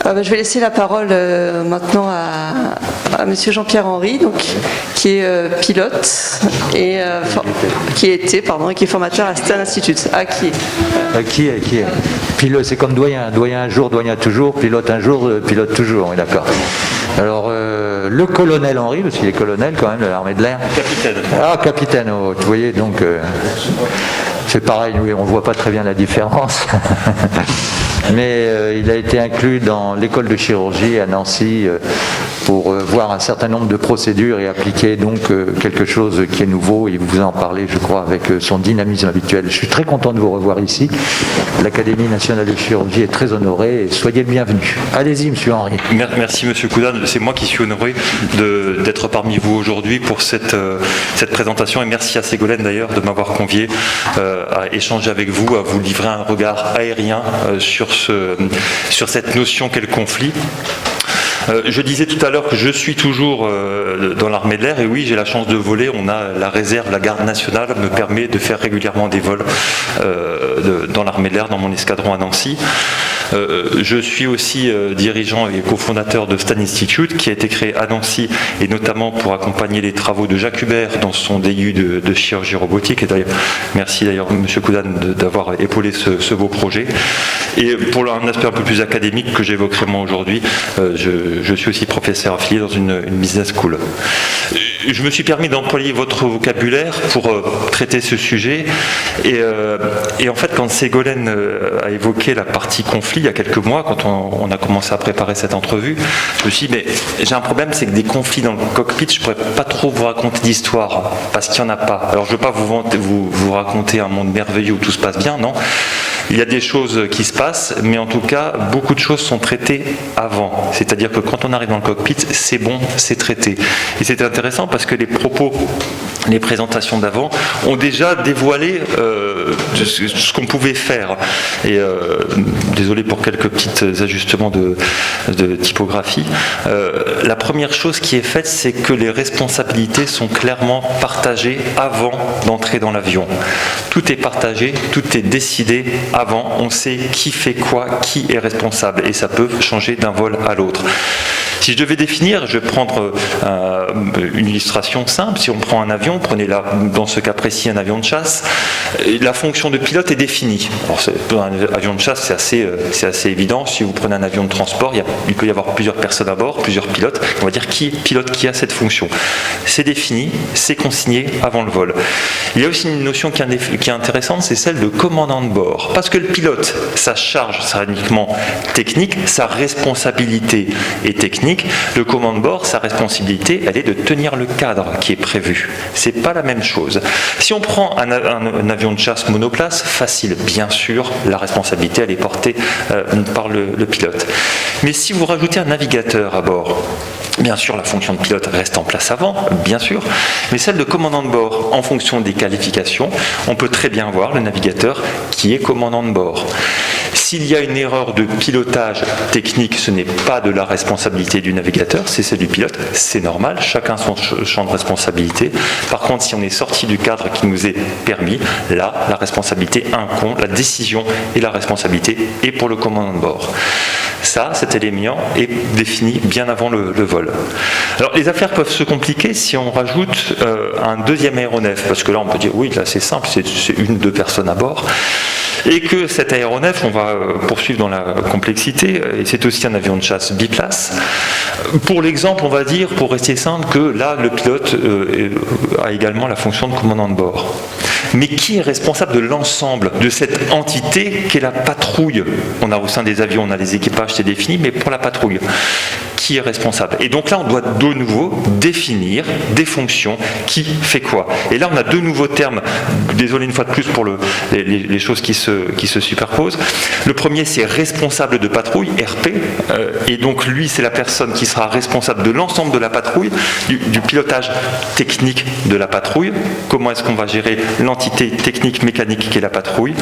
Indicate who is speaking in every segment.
Speaker 1: Je vais laisser la parole maintenant à Monsieur Jean-Pierre Henry, donc, qui est pilote et qui est formateur à Stan Institute.
Speaker 2: Qui est pilote, c'est comme doyen un jour, doyen toujours, pilote un jour, pilote toujours, oui, d'accord. Alors, le colonel Henry, parce qu'il est colonel quand même de l'armée de l'air.
Speaker 3: Capitaine.
Speaker 2: Ah, capitaine, oh, vous voyez, donc c'est pareil, oui, on ne voit pas très bien la différence. Mais il a été inclus dans l'école de chirurgie à Nancy pour voir un certain nombre de procédures et appliquer donc quelque chose qui est nouveau. Il vous en parlait, je crois, avec son dynamisme habituel. Je suis très content de vous revoir ici. L'Académie nationale de chirurgie est très honorée et soyez le bienvenu. Allez-y, monsieur Henry.
Speaker 3: Merci, monsieur Coudan. C'est moi qui suis honoré d'être parmi vous aujourd'hui pour cette présentation. Et merci à Ségolène d'ailleurs de m'avoir convié à échanger avec vous, à vous livrer un regard aérien sur cette notion qu'est le conflit. Je disais tout à l'heure que je suis toujours dans l'armée de l'air, et oui, j'ai la chance de voler. On a la réserve, la garde nationale me permet de faire régulièrement des vols dans l'armée de l'air, dans mon escadron à Nancy. Je suis aussi dirigeant et cofondateur de Stan Institute, qui a été créé à Nancy, et notamment pour accompagner les travaux de Jacques Hubert dans son DU de chirurgie robotique. Et d'ailleurs, merci d'ailleurs M. Coudan d'avoir épaulé ce beau projet. Et pour un aspect un peu plus académique que j'évoquerai moi aujourd'hui, je suis aussi professeur affilié dans une business school. Je me suis permis d'employer votre vocabulaire pour traiter ce sujet. Et en fait, quand Ségolène a évoqué la partie conflit il y a quelques mois, quand on a commencé à préparer cette entrevue, je me suis dit, mais j'ai un problème, c'est que des conflits dans le cockpit, je ne pourrais pas trop vous raconter d'histoire, parce qu'il n'y en a pas. Alors je ne veux pas vous raconter un monde merveilleux où tout se passe bien, non. Il y a des choses qui se passent, mais en tout cas, beaucoup de choses sont traitées avant. C'est-à-dire que quand on arrive dans le cockpit, c'est bon, c'est traité. Et c'est intéressant parce que les propos, les présentations d'avant ont déjà dévoilé ce qu'on pouvait faire. Et désolé pour quelques petits ajustements de typographie. La première chose qui est faite, c'est que les responsabilités sont clairement partagées avant d'entrer dans l'avion. Tout est partagé, tout est décidé avant. On sait qui fait quoi, qui est responsable, et ça peut changer d'un vol à l'autre. Si je devais définir, je vais prendre une illustration simple. Si on prend un avion, prenez là, dans ce cas précis, un avion de chasse, la fonction de pilote est définie. Alors, un avion de chasse, c'est assez évident. Si vous prenez un avion de transport, il peut y avoir plusieurs personnes à bord, plusieurs pilotes. On va dire qui est pilote qui a cette fonction. C'est défini, c'est consigné avant le vol. Il y a aussi une notion qui est intéressante, c'est celle de commandant de bord. Parce que le pilote, sa charge sera uniquement technique, sa responsabilité est technique. Le commandant de bord, sa responsabilité, elle est de tenir le cadre qui est prévu. C'est pas la même chose. Si on prend un avion de chasse monoplace, facile, bien sûr, la responsabilité, elle est portée par le pilote. Mais si vous rajoutez un navigateur à bord, bien sûr, la fonction de pilote reste en place avant, bien sûr, mais celle de commandant de bord, en fonction des qualifications, on peut très bien voir le navigateur qui est commandant de bord. S'il y a une erreur de pilotage technique, ce n'est pas de la responsabilité du navigateur, c'est celle du pilote, c'est normal, chacun son champ de responsabilité. Par contre, si on est sorti du cadre qui nous est permis, là, la responsabilité incombe, la décision et la responsabilité est pour le commandant de bord. Ça, cet élément est défini bien avant le vol. Alors, les affaires peuvent se compliquer si on rajoute un deuxième aéronef, parce que là, on peut dire, oui, là, c'est simple, c'est une ou deux personnes à bord. Et que cet aéronef, on va poursuivre dans la complexité, et c'est aussi un avion de chasse biplace. Pour l'exemple, on va dire, pour rester simple, que là, le pilote a également la fonction de commandant de bord. Mais qui est responsable de l'ensemble de cette entité qu'est la patrouille? On a au sein des avions, on a les équipages, c'est défini, mais pour la patrouille, qui est responsable? Et donc là, on doit de nouveau définir des fonctions, qui fait quoi. Et là, on a deux nouveaux termes, désolé une fois de plus pour les choses qui se superposent. Le premier, c'est responsable de patrouille, RP, et donc lui, c'est la personne qui sera responsable de l'ensemble de la patrouille, du pilotage technique de la patrouille. Comment est-ce qu'on va gérer l'entité technique, mécanique qui est la patrouille?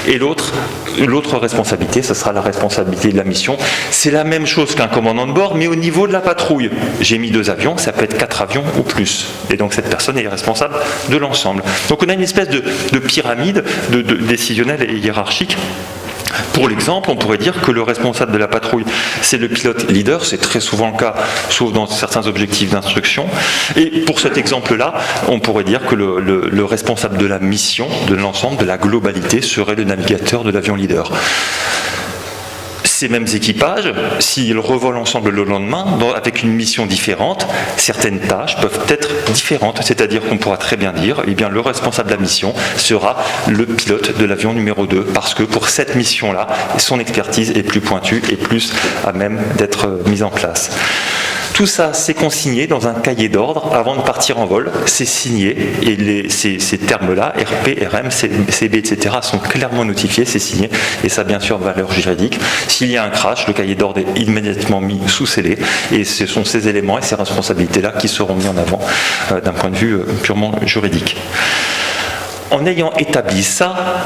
Speaker 3: Et l'autre responsabilité, ce sera la responsabilité de la mission. C'est la même chose qu'un commandant de bord, mais au niveau de la patrouille. J'ai mis 2 avions, ça peut être 4 avions ou plus. Et donc cette personne est responsable de l'ensemble. Donc on a une espèce de pyramide décisionnelle et hiérarchique Pour l'exemple, on pourrait dire que le responsable de la patrouille, c'est le pilote leader, c'est très souvent le cas, sauf dans certains objectifs d'instruction. Et pour cet exemple-là, on pourrait dire que le responsable de la mission, de l'ensemble, de la globalité, serait le navigateur de l'avion leader. Ces mêmes équipages, s'ils revolent ensemble le lendemain, avec une mission différente, certaines tâches peuvent être différentes. C'est-à-dire qu'on pourra très bien dire, eh bien, le responsable de la mission sera le pilote de l'avion numéro 2, parce que pour cette mission-là, son expertise est plus pointue et plus à même d'être mise en place. Tout ça, c'est consigné dans un cahier d'ordre avant de partir en vol. C'est signé et ces termes-là, RP, RM, CB, etc., sont clairement notifiés, c'est signé et ça a bien sûr valeur juridique. S'il y a un crash, le cahier d'ordre est immédiatement mis sous scellé et ce sont ces éléments et ces responsabilités-là qui seront mis en avant d'un point de vue purement juridique. En ayant établi ça,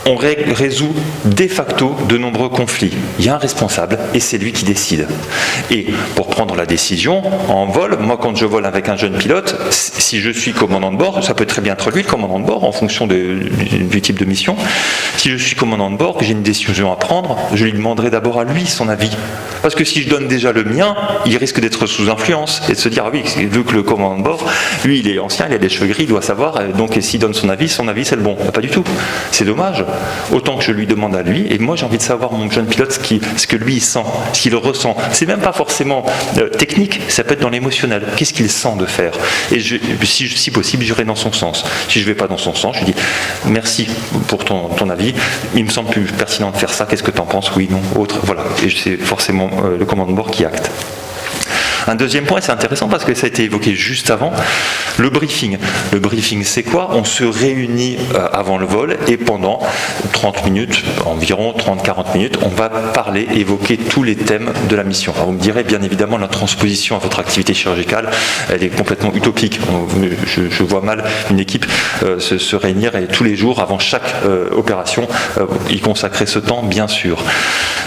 Speaker 3: on résout de facto de nombreux conflits. Il y a un responsable et c'est lui qui décide. Et pour prendre la décision, en vol, moi quand je vole avec un jeune pilote, si je suis commandant de bord, ça peut très bien être lui le commandant de bord en fonction du type de mission. Si je suis commandant de bord, que j'ai une décision à prendre, je lui demanderai d'abord à lui son avis. Parce que si je donne déjà le mien, il risque d'être sous influence et de se dire, ah oui, vu que le commandant de bord, lui il est ancien, il a des cheveux gris, il doit savoir, donc s'il donne son avis c'est le bon. Pas du tout. C'est dommage. Autant que je lui demande à lui, et moi j'ai envie de savoir mon jeune pilote ce que lui il sent, ce qu'il ressent. C'est même pas forcément technique, ça peut être dans l'émotionnel. Qu'est-ce qu'il sent de faire? Et si possible, j'irai dans son sens. Si je vais pas dans son sens, je lui dis merci pour ton avis, il me semble plus pertinent de faire ça, qu'est-ce que tu en penses? Oui, non, autre, voilà. Et c'est forcément le commandant de bord qui acte. Un deuxième point, c'est intéressant parce que ça a été évoqué juste avant, le briefing. Le briefing, c'est quoi? On se réunit avant le vol et pendant 30 minutes, environ 30-40 minutes, on va parler, évoquer tous les thèmes de la mission. Alors vous me direz, bien évidemment, la transposition à votre activité chirurgicale, elle est complètement utopique. Je vois mal une équipe se réunir et tous les jours, avant chaque opération, y consacrer ce temps, bien sûr.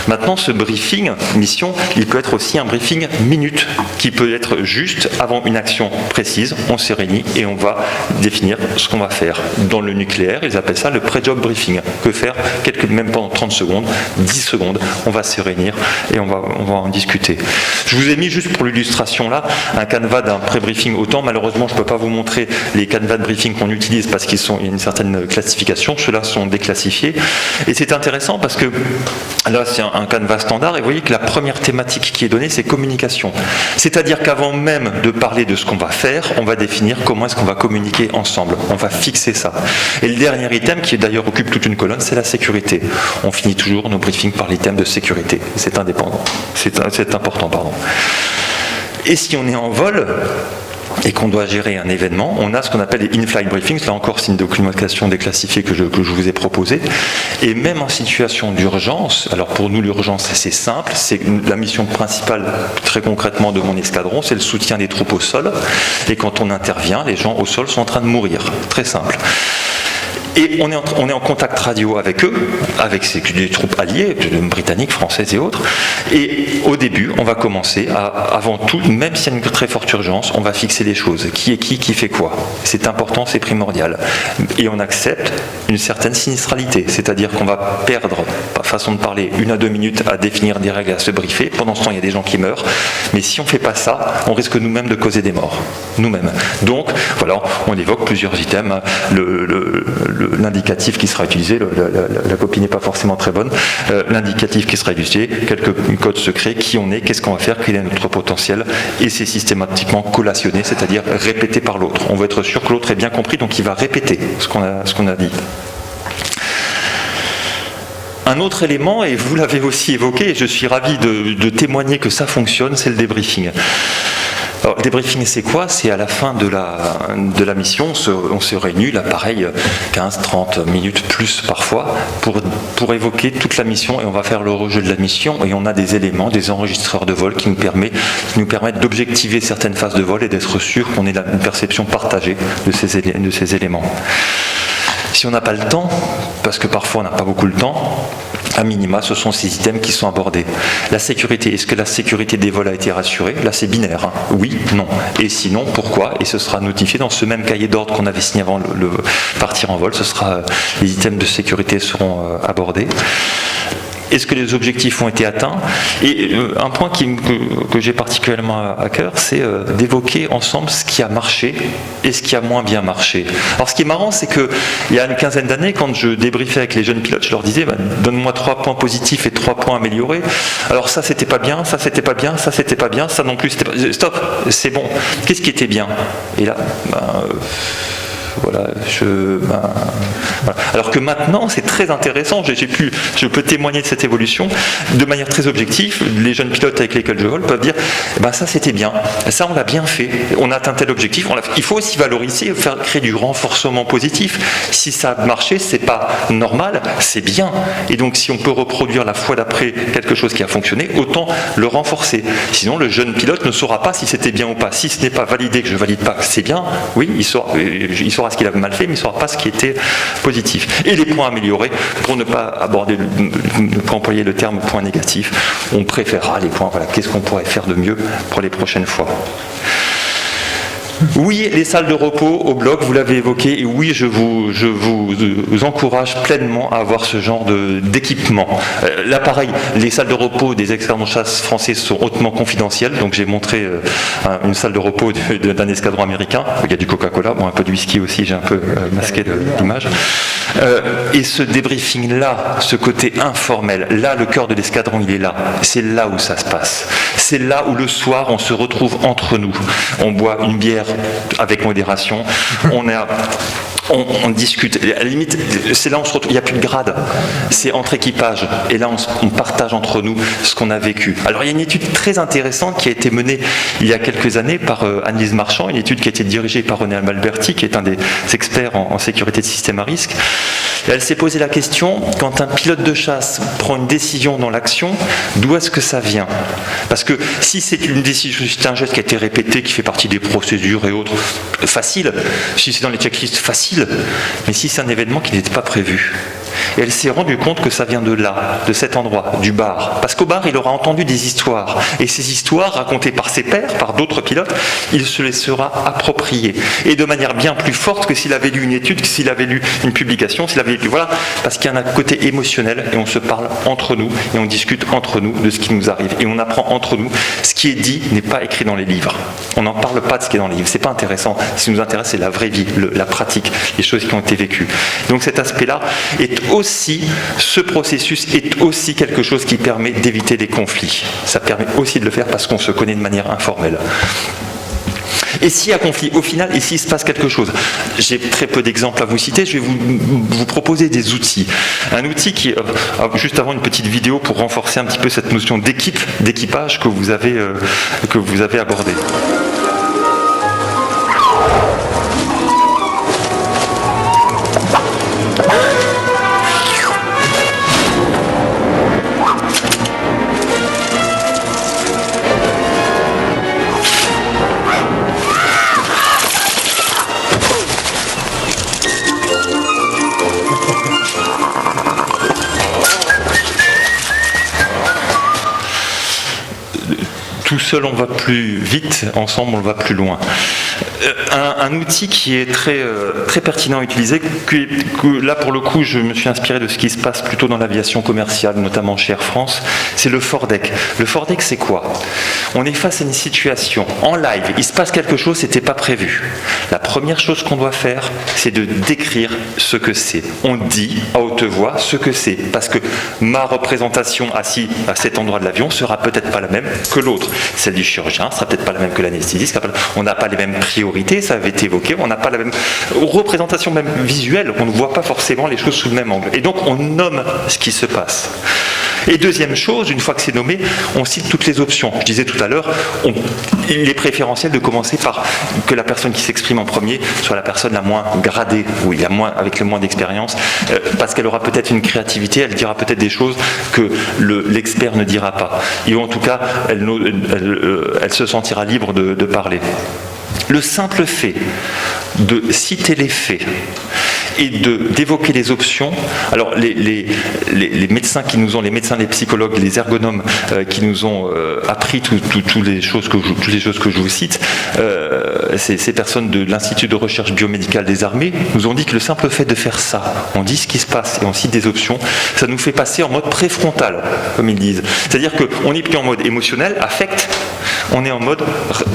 Speaker 3: Maintenant, ce briefing mission, il peut être aussi un briefing minute, qui peut être juste avant une action précise. On se réunit et on va définir ce qu'on va faire. Dans le nucléaire, ils appellent ça le pré-job briefing. Que faire même pendant 30 secondes, 10 secondes, on va se réunir et on va en discuter. Je vous ai mis juste pour l'illustration là, un canevas d'un pré-briefing autant. Malheureusement, je ne peux pas vous montrer les canevas de briefing qu'on utilise parce qu'il y a une certaine classification. Ceux-là sont déclassifiés. Et c'est intéressant parce que là, c'est un canevas standard et vous voyez que la première thématique qui est donnée, c'est communication. C'est-à-dire qu'avant même de parler de ce qu'on va faire, on va définir comment est-ce qu'on va communiquer ensemble. On va fixer ça. Et le dernier item, qui d'ailleurs occupe toute une colonne, c'est la sécurité. On finit toujours nos briefings par l'item de sécurité. C'est indépendant. C'est important, pardon. Et si on est en vol et qu'on doit gérer un événement, on a ce qu'on appelle les in-flight briefings. Là encore, c'est une documentation déclassifiée que je vous ai proposée. Et même en situation d'urgence, alors pour nous l'urgence c'est simple, c'est la mission principale très concrètement de mon escadron, c'est le soutien des troupes au sol. Et quand on intervient, les gens au sol sont en train de mourir. Très simple. Et on est en contact radio avec eux, avec des troupes alliées, britanniques, françaises et autres. Et au début, on va commencer avant tout, même s'il y a une très forte urgence, on va fixer les choses. Qui est qui fait quoi? C'est important, c'est primordial. Et on accepte une certaine sinistralité, c'est-à-dire qu'on va perdre, par façon de parler, 1 à 2 minutes à définir des règles, à se briefer. Pendant ce temps, il y a des gens qui meurent. Mais si on ne fait pas ça, on risque nous-mêmes de causer des morts. Nous-mêmes. Donc, voilà, on évoque plusieurs items. L'indicatif qui sera utilisé, la copie n'est pas forcément très bonne, l'indicatif qui sera utilisé, quelques codes secrets, qui on est, qu'est-ce qu'on va faire, quel est notre potentiel, et c'est systématiquement collationné, c'est-à-dire répété par l'autre. On veut être sûr que l'autre ait bien compris, donc il va répéter ce qu'on a dit. Un autre élément, et vous l'avez aussi évoqué, et je suis ravi de témoigner que ça fonctionne, c'est le débriefing. Alors, le débriefing, c'est quoi? C'est à la fin de la mission, on se réunit, là pareil, 15-30 minutes plus parfois, pour évoquer toute la mission, et on va faire le rejeu de la mission, et on a des éléments, des enregistreurs de vol qui nous permettent d'objectiver certaines phases de vol et d'être sûr qu'on ait une perception partagée de ces éléments. Si on n'a pas le temps, parce que parfois on n'a pas beaucoup le temps, à minima, ce sont ces items qui sont abordés. La sécurité, est-ce que la sécurité des vols a été rassurée? Là, c'est binaire. Hein. Oui, non. Et sinon, pourquoi? Et ce sera notifié dans ce même cahier d'ordre qu'on avait signé avant le partir en vol. Les items de sécurité seront abordés. Est-ce que les objectifs ont été atteints? Et un point que j'ai particulièrement à cœur, c'est d'évoquer ensemble ce qui a marché et ce qui a moins bien marché. Alors ce qui est marrant, c'est qu'il y a une quinzaine d'années, quand je débriefais avec les jeunes pilotes, je leur disais donne-moi 3 points positifs et 3 points améliorés. Alors ça c'était pas bien, ça c'était pas bien, ça c'était pas bien, ça non plus c'était pas... Stop, c'est bon. Qu'est-ce qui était bien? Et là, voilà, voilà. Alors que maintenant, c'est très intéressant, je peux témoigner de cette évolution de manière très objective. Les jeunes pilotes avec lesquels je vole peuvent dire ça c'était bien, ça on l'a bien fait, on a atteint tel objectif. Il faut aussi valoriser, créer du renforcement positif. Si ça a marché, c'est pas normal, c'est bien. Et donc si on peut reproduire la fois d'après quelque chose qui a fonctionné, autant le renforcer. Sinon, le jeune pilote ne saura pas si c'était bien ou pas. Si ce n'est pas validé, que je valide pas que c'est bien, oui, il saura ce qu'il a mal fait, mais il ne saura pas ce qui était positif. Et les points améliorés, pour ne pas employer le terme point négatif, on préférera les points, voilà, qu'est-ce qu'on pourrait faire de mieux pour les prochaines fois. Oui, les salles de repos au bloc, vous l'avez évoqué, et oui, je vous encourage pleinement à avoir ce genre d'équipement. Là, pareil, les salles de repos des escadrons de chasse français sont hautement confidentielles, donc j'ai montré une salle de repos d'un escadron américain, il y a du Coca-Cola, un peu de whisky aussi, j'ai un peu masqué l'image. Et ce débriefing-là, ce côté informel, là, le cœur de l'escadron, il est là. C'est là où ça se passe. C'est là où le soir, on se retrouve entre nous. On boit une bière avec modération, on discute. À la limite, c'est là où on se retrouve. Il n'y a plus de grade. C'est entre équipages. Et là, on partage entre nous ce qu'on a vécu. Alors, il y a une étude très intéressante qui a été menée il y a quelques années par Annelise Marchand, une étude qui a été dirigée par René Alberti, qui est un des experts en sécurité de système à risque. Et elle s'est posé la question, quand un pilote de chasse prend une décision dans l'action, d'où est-ce que ça vient? Parce que si c'est une décision, c'est un geste qui a été répété, qui fait partie des procédures et autres, facile. Si c'est dans les checklists, facile. Mais si c'est un événement qui n'était pas prévu. Et elle s'est rendue compte que ça vient de là, de cet endroit, du bar. Parce qu'au bar, il aura entendu des histoires. Et ces histoires, racontées par ses pairs, par d'autres pilotes, il se les sera appropriées. Et de manière bien plus forte que s'il avait lu une étude, que s'il avait lu une publication, s'il avait lu... Voilà, parce qu'il y a un côté émotionnel, et on se parle entre nous, et on discute entre nous de ce qui nous arrive. Et on apprend entre nous. Ce qui est dit n'est pas écrit dans les livres. On n'en parle pas de ce qui est dans les livres. C'est pas intéressant. Ce qui nous intéresse, c'est la vraie vie, la pratique, les choses qui ont été vécues. Donc cet aspect-là est aussi, ce processus est aussi quelque chose qui permet d'éviter des conflits. Ça permet aussi de le faire parce qu'on se connaît de manière informelle. Et s'il y a conflit, au final, et s'il se passe quelque chose, j'ai très peu d'exemples à vous citer, je vais vous proposer des outils. Un outil qui, juste avant une petite vidéo pour renforcer un petit peu cette notion d'équipe, d'équipage que vous avez abordée. Tout seul, on va plus vite, ensemble, on va plus loin. Un outil qui est très pertinent à utiliser, que là, pour le coup, je me suis inspiré de ce qui se passe plutôt dans l'aviation commerciale, notamment chez Air France, c'est le FORDEC. Le FORDEC, c'est quoi? On est face à une situation en live, il se passe quelque chose, c'était pas prévu. La première chose qu'on doit faire, c'est de décrire ce que c'est. On dit à haute voix ce que c'est, parce que ma représentation assise à cet endroit de l'avion sera peut-être pas la même que l'autre. Celle du chirurgien sera peut-être pas la même que l'anesthésiste, on n'a pas les mêmes priorités, ça avait été évoqué, on n'a pas la même représentation même visuelle, on ne voit pas forcément les choses sous le même angle. Et donc on nomme ce qui se passe. Et deuxième chose, une fois que c'est nommé, on cite toutes les options. Je disais tout à l'heure, il est préférentiel de commencer par que la personne qui s'exprime en premier soit la personne la moins gradée, ou avec le moins d'expérience, parce qu'elle aura peut-être une créativité, elle dira peut-être des choses que l'expert ne dira pas. Et en tout cas, elle se sentira libre de parler. Le simple fait de citer les faits et d'évoquer les options. Alors les médecins qui nous ont, les médecins, les psychologues, les ergonomes qui nous ont appris toutes les choses que je vous cite, ces personnes de l'Institut de recherche biomédicale des armées nous ont dit que le simple fait de faire ça, on dit ce qui se passe et on cite des options, ça nous fait passer en mode préfrontal, comme ils disent. C'est-à-dire qu'on n'est plus en mode émotionnel, affect, on est en mode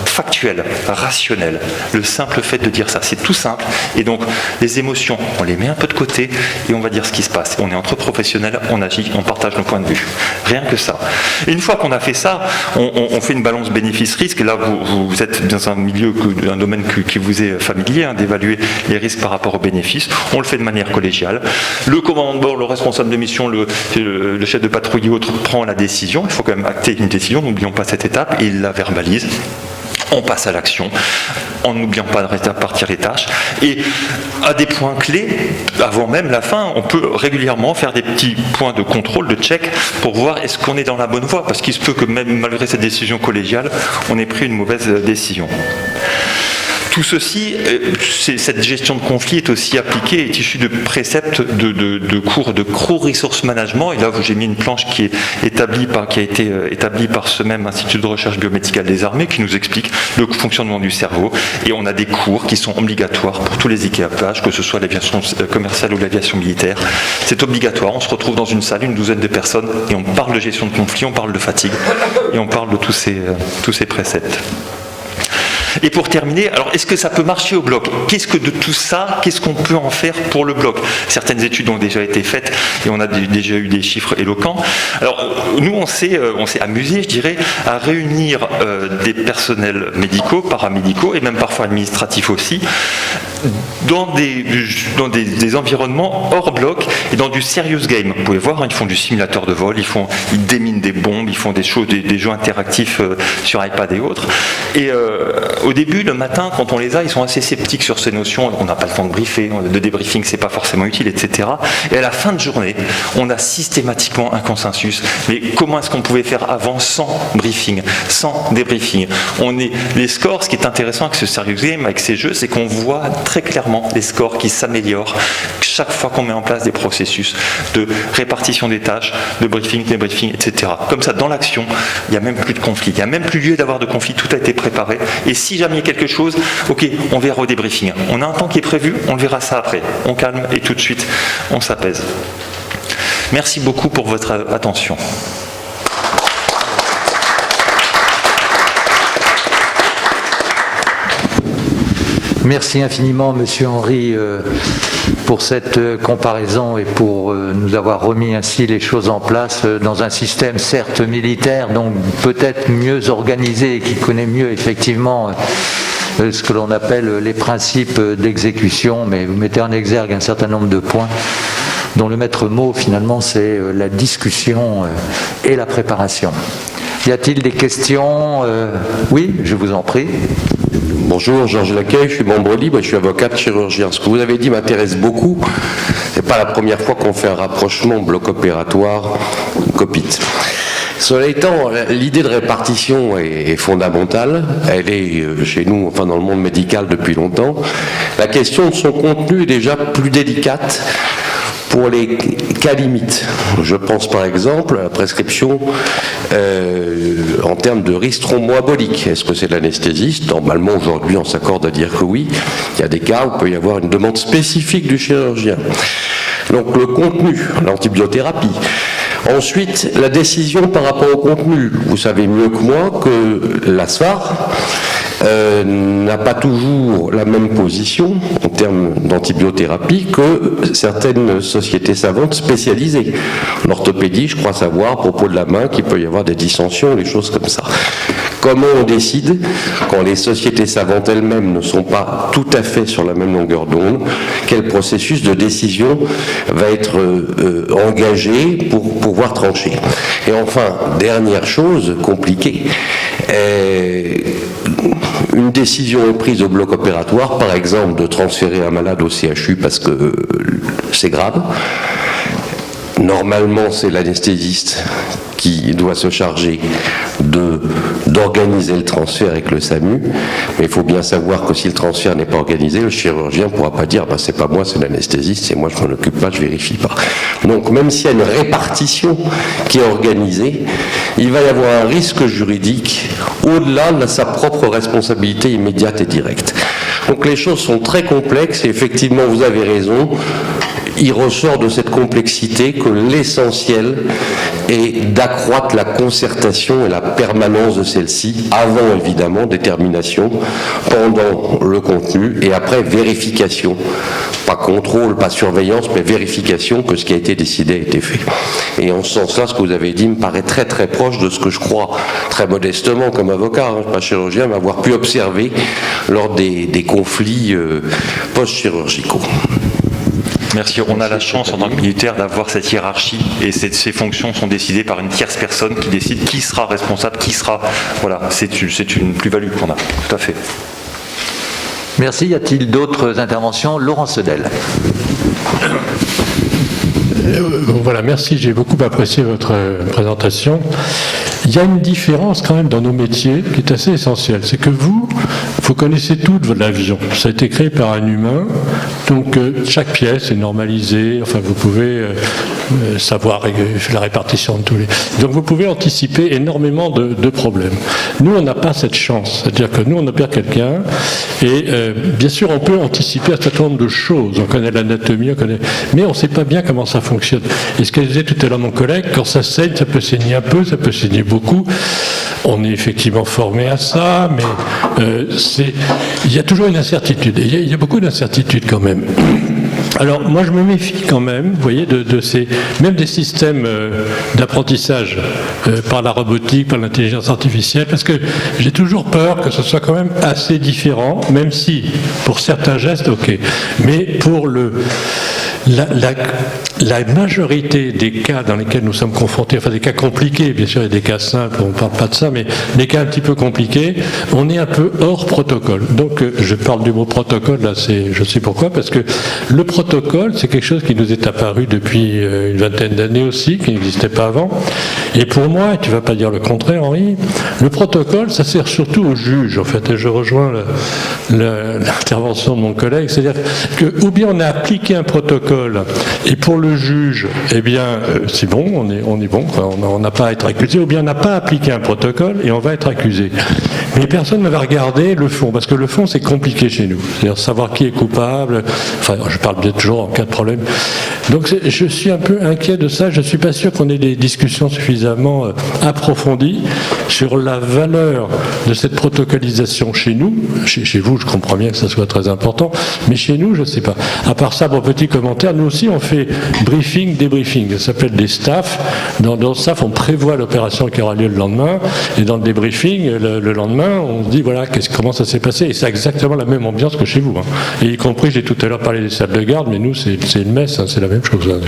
Speaker 3: factuel, rationnel. Le simple fait de dire ça, c'est tout simple. Et donc, les émotions, on les met un peu de côté et on va dire ce qui se passe. On est entre professionnels, on agit, on partage nos points de vue. Rien que ça. Et une fois qu'on a fait ça, on fait une balance bénéfice-risque. Et là, vous êtes dans un milieu, un domaine qui vous est familier, d'évaluer les risques par rapport aux bénéfices. On le fait de manière collégiale. Le commandant de bord, le responsable de mission, le chef de patrouille et autres prend la décision. Il faut quand même acter une décision, n'oublions pas cette étape, et il la verbalise. On passe à l'action, en n'oubliant pas de répartir les tâches. Et à des points clés, avant même la fin, on peut régulièrement faire des petits points de contrôle, de check, pour voir est-ce qu'on est dans la bonne voie. Parce qu'il se peut que même malgré cette décision collégiale, on ait pris une mauvaise décision. Tout ceci, cette gestion de conflit est aussi appliquée, est issue de préceptes de cours de Crow Resource Management. Et là, j'ai mis une planche qui a été établie par ce même Institut de recherche biomédicale des armées, qui nous explique le fonctionnement du cerveau. Et on a des cours qui sont obligatoires pour tous les équipages, que ce soit l'aviation commerciale ou l'aviation militaire. C'est obligatoire. On se retrouve dans une salle, une douzaine de personnes, et on parle de gestion de conflit, on parle de fatigue, et on parle de tous ces préceptes. Et pour terminer, alors est-ce que ça peut marcher au bloc? Qu'est-ce que de tout ça, qu'est-ce qu'on peut en faire pour le bloc? Certaines études ont déjà été faites et on a déjà eu des chiffres éloquents. Alors nous, on s'est amusé, je dirais, à réunir des personnels médicaux, paramédicaux et même parfois administratifs aussi, dans des environnements hors bloc et dans du serious game. Vous pouvez voir, ils font du simulateur de vol, ils déminent des bombes, ils font des jeux interactifs sur iPad et autres. Et au début, le matin, quand on les a, ils sont assez sceptiques sur ces notions. On n'a pas le temps de briefer, de débriefing, c'est pas forcément utile, etc. Et à la fin de journée, on a systématiquement un consensus. Mais comment est-ce qu'on pouvait faire avant sans briefing, sans débriefing? Les scores, ce qui est intéressant avec ce serious game, avec ces jeux, c'est qu'on voit très clairement les scores qui s'améliorent chaque fois qu'on met en place des processus de répartition des tâches, de briefing, débriefing, etc. Comme ça, dans l'action, il n'y a même plus de conflit. Il n'y a même plus lieu d'avoir de conflit, tout a été préparé. Et si jamais il y a quelque chose, ok, on verra au débriefing. On a un temps qui est prévu, on le verra ça après. On calme et tout de suite, on s'apaise. Merci beaucoup pour votre attention.
Speaker 2: Merci infiniment, Monsieur Henry, pour cette comparaison et pour nous avoir remis ainsi les choses en place dans un système certes militaire, donc peut-être mieux organisé et qui connaît mieux effectivement ce que l'on appelle les principes d'exécution, mais vous mettez en exergue un certain nombre de points dont le maître mot finalement c'est la discussion et la préparation. Y a-t-il des questions? Oui, je vous en prie.
Speaker 4: Bonjour, Georges Laqueuille, je suis membre libre et je suis avocat de chirurgien. Ce que vous avez dit m'intéresse beaucoup. Ce n'est pas la première fois qu'on fait un rapprochement bloc opératoire, COPIT. Cela étant, l'idée de répartition est fondamentale. Elle est chez nous, enfin dans le monde médical depuis longtemps. La question de son contenu est déjà plus délicate pour les cas limites. Je pense par exemple à la prescription en termes de risque thromboembolique. Est-ce que c'est de l'anesthésiste? Normalement, aujourd'hui, on s'accorde à dire que oui. Il y a des cas où il peut y avoir une demande spécifique du chirurgien. Donc le contenu, l'antibiothérapie. Ensuite, la décision par rapport au contenu. Vous savez mieux que moi que la SFAR n'a pas toujours la même position en termes d'antibiothérapie que certaines sociétés savantes spécialisées. En orthopédie, je crois savoir, à propos de la main, qu'il peut y avoir des dissensions, des choses comme ça. Comment on décide, quand les sociétés savantes elles-mêmes ne sont pas tout à fait sur la même longueur d'onde, quel processus de décision va être engagé pour pouvoir trancher? Et enfin, dernière chose compliquée, une décision est prise au bloc opératoire, par exemple, de transférer un malade au CHU parce que c'est grave. Et on a une décision qui est prise au bloc opératoire, par exemple, de transférer un malade au CHU parce que c'est grave. Et on a une décision qui est prise au bloc opératoire, par exemple, de transférer un malade au CHU parce que c'est grave. Et on a une décision qui est prise au bloc opératoire, par exemple, de transférer un malade au CHU parce que c'est grave. Et on a une décision qui est prise au bloc opératoire, par exemple, de transférer un malade au CHU parce que c'est grave. Normalement, c'est l'anesthésiste qui doit se charger d'organiser le transfert avec le SAMU, mais il faut bien savoir que si le transfert n'est pas organisé, le chirurgien ne pourra pas dire « c'est pas moi, c'est l'anesthésiste, c'est moi, je m'en occupe pas, je vérifie pas ». Donc même s'il y a une répartition qui est organisée, il va y avoir un risque juridique au-delà de sa propre responsabilité immédiate et directe. Donc les choses sont très complexes et effectivement, vous avez raison, il ressort de cette complexité que l'essentiel est d'accroître la concertation et la permanence de celle-ci, avant évidemment détermination, pendant le contenu et après vérification. Pas contrôle, pas surveillance, mais vérification que ce qui a été décidé a été fait. Et en ce sens-là, ce que vous avez dit me paraît très très proche de ce que je crois, très modestement comme avocat, je ne suis pas chirurgien, mais avoir pu observer lors des conflits post-chirurgicaux.
Speaker 3: Merci. On a la chance en tant que militaire d'avoir cette hiérarchie et ces fonctions sont décidées par une tierce personne qui décide qui sera responsable, qui sera... Voilà, c'est une plus-value qu'on a, tout à fait.
Speaker 2: Merci. Y a-t-il d'autres interventions? Laurent Sedel.
Speaker 5: Voilà, merci, j'ai beaucoup apprécié votre présentation. Il y a une différence quand même dans nos métiers qui est assez essentielle. C'est que vous connaissez tout de l'avion. Ça a été créé par un humain, donc chaque pièce est normalisée, enfin vous pouvez savoir la répartition de tous les... Donc vous pouvez anticiper énormément de problèmes. Nous, on n'a pas cette chance. C'est-à-dire que nous, on opère quelqu'un et bien sûr, on peut anticiper un certain nombre de choses. On connaît l'anatomie, mais on ne sait pas bien comment ça fonctionne. Et ce que disait tout à l'heure mon collègue, quand ça saigne, ça peut saigner un peu, ça peut saigner beaucoup. On est effectivement formé à ça, mais il y a toujours une incertitude. Il y a beaucoup d'incertitudes quand même. Alors moi je me méfie quand même, vous voyez, même des systèmes d'apprentissage par la robotique, par l'intelligence artificielle, parce que j'ai toujours peur que ce soit quand même assez différent, même si pour certains gestes, ok, mais pour la majorité des cas dans lesquels nous sommes confrontés, enfin des cas compliqués, bien sûr il y a des cas simples, on ne parle pas de ça, mais les cas un petit peu compliqués, on est un peu hors protocole. Donc je parle du mot protocole, là je sais pourquoi, parce que le protocole c'est quelque chose qui nous est apparu depuis une vingtaine d'années aussi, qui n'existait pas avant. Et pour moi, et tu ne vas pas dire le contraire Henri, le protocole ça sert surtout aux juges en fait, et je rejoins l'intervention de mon collègue, c'est-à-dire que ou bien on a appliqué un protocole et pour le juge, eh bien, c'est bon, on est bon, quoi, on n'a pas à être accusé, ou bien on n'a pas appliqué un protocole et on va être accusé. Mais personne ne va regarder le fond, parce que le fond, c'est compliqué chez nous. C'est-à-dire savoir qui est coupable, enfin, je parle bien toujours en cas de problème. Donc, je suis un peu inquiet de ça. Je ne suis pas sûr qu'on ait des discussions suffisamment approfondies sur la valeur de cette protocolisation chez nous. Chez vous, je comprends bien que ça soit très important, mais chez nous, je ne sais pas. À part ça, mon petit commentaire, nous aussi, on fait briefing, débriefing. Ça s'appelle des staffs. Dans le staff, on prévoit l'opération qui aura lieu le lendemain, et dans le débriefing, le lendemain, on se dit, voilà, comment ça s'est passé. Et c'est exactement la même ambiance que chez vous. Hein. Et y compris, j'ai tout à l'heure parlé des salles de garde, mais nous, c'est une messe, hein, c'est la même chose. Hein.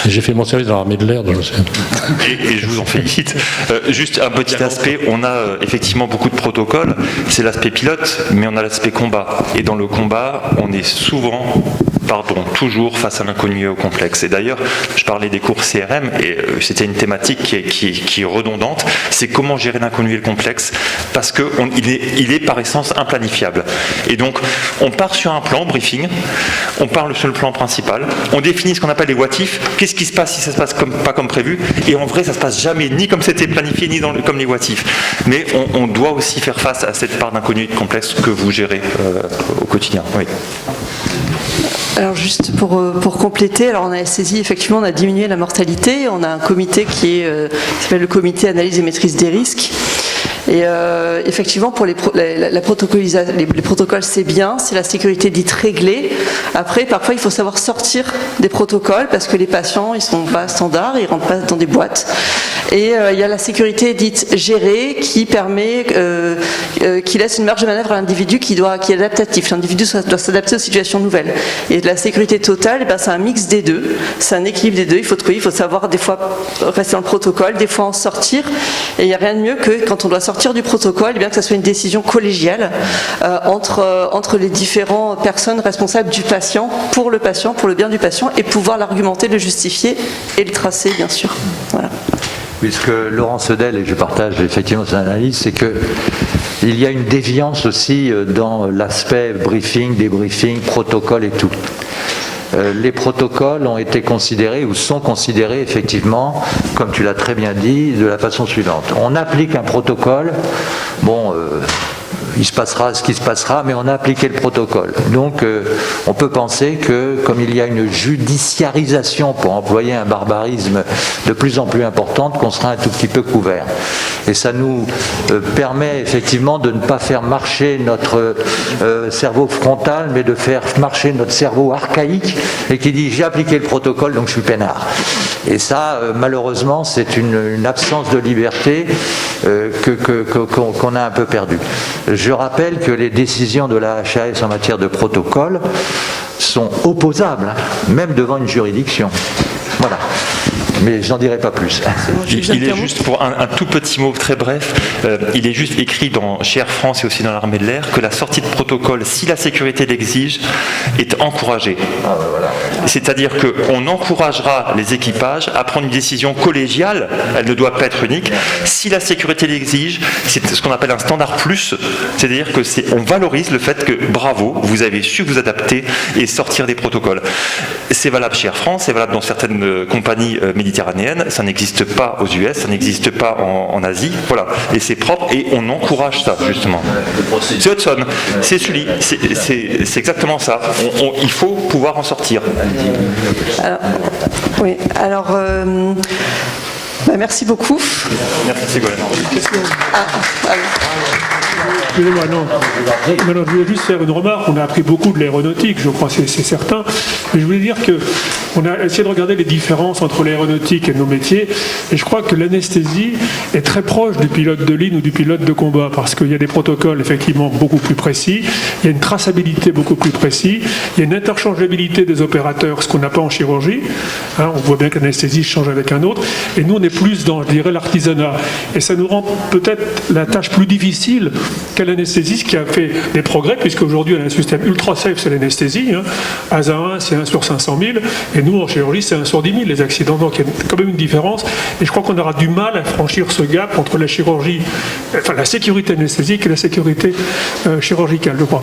Speaker 5: J'ai fait mon service dans l'armée de l'air.
Speaker 3: Et je vous en félicite. Juste un petit aspect, on a effectivement beaucoup de protocoles, c'est l'aspect pilote, mais on a l'aspect combat. Et dans le combat, on est toujours face à l'inconnu au complexe. Et d'ailleurs, je parlais des cours CRM, et c'était une thématique qui est redondante, c'est comment gérer l'inconnu et le complexe, parce qu'il est par essence implanifiable. Et donc, on part sur un plan, briefing, on parle sur le plan principal, on définit ce qu'on appelle les what if, qu'est-ce qui se passe si ça se passe pas comme prévu, et en vrai, ça se passe jamais ni comme c'était planifié, ni comme les what if. Mais on doit aussi faire face à cette part d'inconnu et de complexe que vous gérez au quotidien. Oui.
Speaker 1: Alors juste pour compléter, alors on a saisi, effectivement, on a diminué la mortalité, on a un comité qui s'appelle le comité analyse et maîtrise des risques. Et effectivement, pour les protocoles, c'est bien, c'est la sécurité dite réglée. Après, parfois, il faut savoir sortir des protocoles parce que les patients, ils sont pas standards, ils rentrent pas dans des boîtes. Et il y a la sécurité dite gérée qui permet, qui laisse une marge de manœuvre à l'individu qui est adaptatif. L'individu doit s'adapter aux situations nouvelles. Et la sécurité totale, c'est un mix des deux. C'est un équilibre des deux. Il faut savoir des fois rester dans le protocole, des fois en sortir. Et il n'y a rien de mieux que quand on doit sortir sortir du protocole, eh bien que ça soit une décision collégiale entre les différentes personnes responsables du patient, pour le bien du patient, et pouvoir l'argumenter, le justifier et le tracer, bien sûr. Voilà.
Speaker 2: Puisque Laurent Sedel, et je partage effectivement son analyse, c'est qu'il y a une déviance aussi dans l'aspect briefing, débriefing, protocole et tout. Les protocoles ont été considérés ou sont considérés effectivement, comme tu l'as très bien dit, de la façon suivante. On applique un protocole, il se passera ce qui se passera, mais on a appliqué le protocole. Donc on peut penser que comme il y a une judiciarisation, pour employer un barbarisme de plus en plus importante, qu'on sera un tout petit peu couvert. Et ça nous permet effectivement de ne pas faire marcher notre cerveau frontal, mais de faire marcher notre cerveau archaïque, et qui dit j'ai appliqué le protocole donc je suis peinard. Et ça malheureusement c'est une absence de liberté qu'on a un peu perdue. Je rappelle que les décisions de la HAS en matière de protocole sont opposables, même devant une juridiction. Voilà. Mais j'en dirai pas plus.
Speaker 3: Il est juste, pour un tout petit mot très bref, il est juste écrit chez Air France et aussi dans l'armée de l'air que la sortie de protocole, si la sécurité l'exige, est encouragée. C'est-à-dire qu'on encouragera les équipages à prendre une décision collégiale, elle ne doit pas être unique. Si la sécurité l'exige, c'est ce qu'on appelle un standard plus, c'est-à-dire qu'on valorise le fait que bravo, vous avez su vous adapter et sortir des protocoles. C'est valable chez Air France, c'est valable dans certaines compagnies méditerranéennes, ça n'existe pas aux US, ça n'existe pas en Asie, voilà, et c'est propre et on encourage ça justement. C'est Hudson, c'est Sully, c'est exactement ça. Il faut pouvoir en sortir.
Speaker 1: Merci beaucoup.
Speaker 3: Merci Ségolène.
Speaker 6: Excusez-moi, non, je voulais juste faire une remarque. On a appris beaucoup de l'aéronautique, je crois, c'est certain. Mais je voulais dire qu'on a essayé de regarder les différences entre l'aéronautique et nos métiers. Et je crois que l'anesthésie est très proche du pilote de ligne ou du pilote de combat, parce qu'il y a des protocoles effectivement beaucoup plus précis, il y a une traçabilité beaucoup plus précise, il y a une interchangeabilité des opérateurs, ce qu'on n'a pas en chirurgie. On voit bien que l'anesthésie change avec un autre. Et nous, on est plus dans, je dirais, l'artisanat. Et ça nous rend peut-être la tâche plus difficile qu'à l'anesthésiste qui a fait des progrès, puisque aujourd'hui on a un système ultra safe, c'est l'anesthésie. ASA 1, c'est 1 sur 500 000, et nous en chirurgie, c'est 1 sur 10 000 les accidents. Donc il y a quand même une différence, et je crois qu'on aura du mal à franchir ce gap entre la chirurgie, enfin la sécurité anesthésique et la sécurité chirurgicale, je crois.